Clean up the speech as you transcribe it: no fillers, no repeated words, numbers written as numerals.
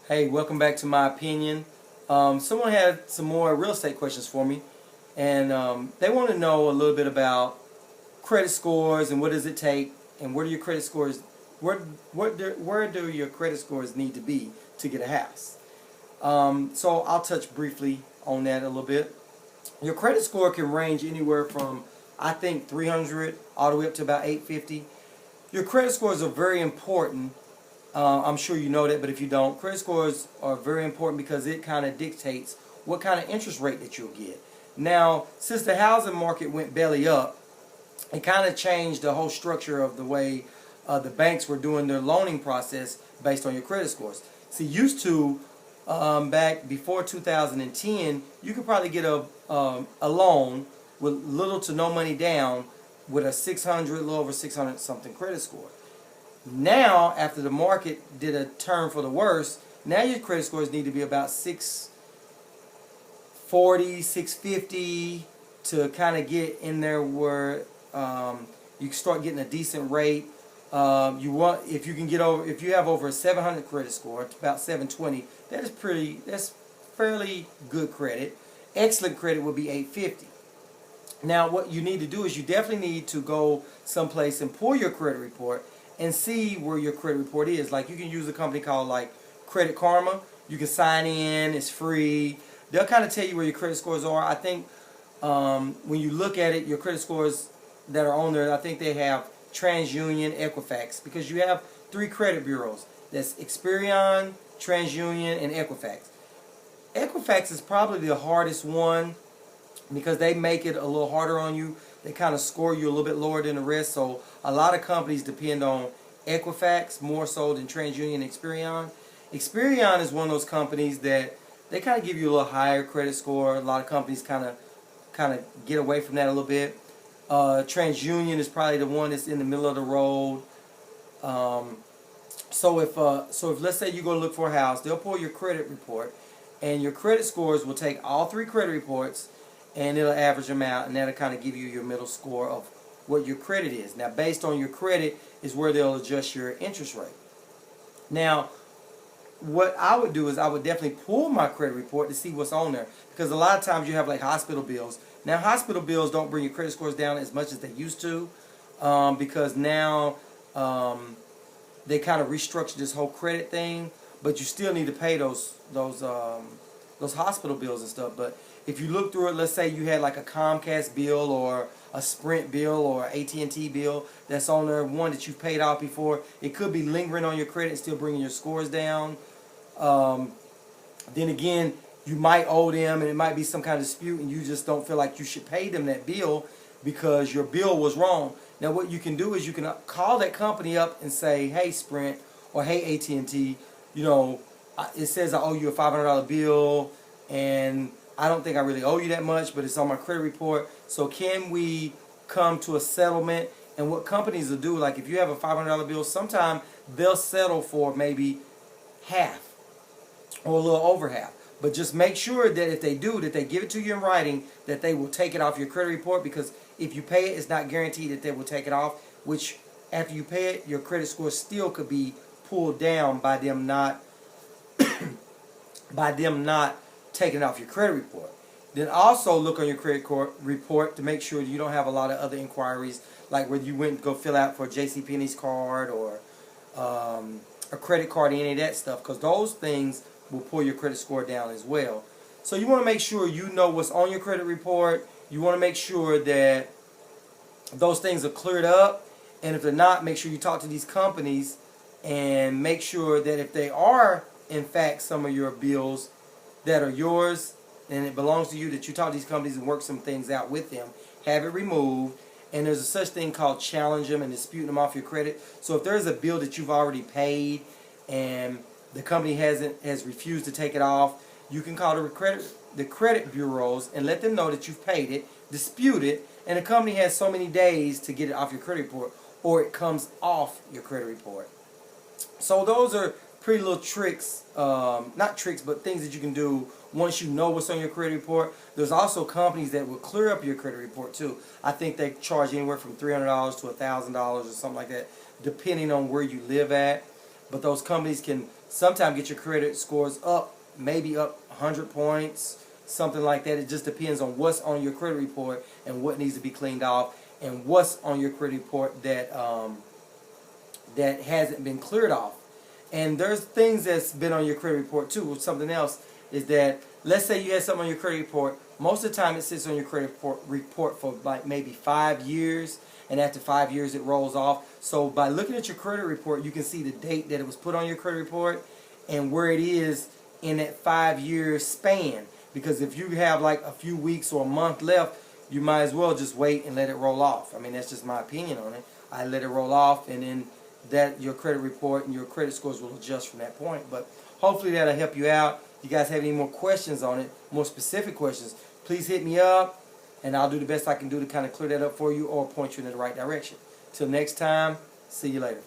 Hey, welcome back to My Opinion. Someone had some more real estate questions for me, and they want to know a little bit about credit scores and what does it take, and where do your credit scores, where do your credit scores need to be to get a house? So I'll touch briefly on that a little bit. Your credit score can range anywhere from, I think, 300 all the way up to about 850. Your credit scores are very important. I'm sure you know that, but if you don't, credit scores are very important because it kind of dictates what kind of interest rate that you'll get. Now, since the housing market went belly up, it kind of changed the whole structure of the way the banks were doing their loaning process based on your credit scores. See, used to, back before 2010, you could probably get a loan with little to no money down with a 600, a little over 600 something credit score. Now, after the market did a turn for the worse, now your credit scores need to be about 640, 650 to kind of get in there where you can start getting a decent rate. If you can get over, if you have over a 700 credit score, it's about 720. That's fairly good credit. Excellent credit would be 850. Now, what you need to do is you definitely need to go someplace and pull your credit report and see where your credit report is. Like, you can use a company called like Credit Karma. You can sign in, it's free. They'll kind of tell you where your credit scores are. I think when you look at it, your credit scores that are on there, I think they have TransUnion, Equifax, because you have three credit bureaus. That's Experian, TransUnion, and Equifax. Equifax is probably the hardest one because they make it a little harder on you. They kind of score you a little bit lower than the rest. So a lot of companies depend on Equifax more so than TransUnion and Experian. Experian is one of those companies that they kind of give you a little higher credit score. A lot of companies kind of get away from that a little bit. TransUnion is probably the one that's in the middle of the road. So if let's say you go look for a house, they'll pull your credit report, and your credit scores will take all three credit reports, and it'll average them out, and that'll kind of give you your middle score of what your credit is. Now, based on your credit is where they'll adjust your interest rate. Now, what I would do is I would definitely pull my credit report to see what's on there, because a lot of times you have like hospital bills. Now, hospital bills don't bring your credit scores down as much as they used to, because now they kind of restructured this whole credit thing, but you still need to pay those hospital bills and stuff. But if you look through it, let's say you had like a Comcast bill or a Sprint bill or AT&T bill that's on there, one that you've paid off before, it could be lingering on your credit, still bringing your scores down. Then again, you might owe them, and it might be some kind of dispute, and you just don't feel like you should pay them that bill because your bill was wrong. Now, what you can do is you can call that company up and say, "Hey, Sprint," or "Hey, AT&T, it says I owe you a $500 bill, and I don't think I really owe you that much, but it's on my credit report. So can we come to a settlement?" And what companies will do, like if you have a $500 bill, sometimes they'll settle for maybe half or a little over half. But just make sure that if they do, that they give it to you in writing, that they will take it off your credit report, because if you pay it, it's not guaranteed that they will take it off, which after you pay it, your credit score still could be pulled down by them not taking it off your credit report. Then also look on your credit report to make sure you don't have a lot of other inquiries, like whether you went to go fill out for a JCPenney's card or a credit card, any of that stuff, because those things will pull your credit score down as well. So you want to make sure you know what's on your credit report. You want to make sure that those things are cleared up, and if they're not, make sure you talk to these companies and make sure that if they are in fact some of your bills that are yours and it belongs to you, that you talk to these companies and work some things out with them, have it removed. And there's a such thing called challenge them and disputing them off your credit. So if there's a bill that you've already paid and the company has refused to take it off, you can call the credit bureaus and let them know that you've paid it, dispute it, and the company has so many days to get it off your credit report, or it comes off your credit report. So those are pretty little tricks, not tricks, but things that you can do once you know what's on your credit report. There's also companies that will clear up your credit report too. I think they charge anywhere from $300 to $1,000 or something like that, depending on where you live at. but those companies can sometimes get your credit scores up, maybe up 100 points, something like that. It just depends on what's on your credit report and what needs to be cleaned off, and what's on your credit report that that hasn't been cleared off. And there's things that's been on your credit report too. Something else is that, let's say you had something on your credit report. Most of the time it sits on your credit report for like maybe 5 years, and after 5 years it rolls off. So by looking at your credit report, you can see the date that it was put on your credit report and where it is in that 5-year span. Because if you have like a few weeks or a month left, you might as well just wait and let it roll off. I mean, that's just my opinion on it. I let it roll off, and then that your credit report and your credit scores will adjust from that point. But hopefully that'll help you out. If you guys have any more questions on it, more specific questions, please hit me up, and I'll do the best I can do to kind of clear that up for you or point you in the right direction. Till next time, see you later.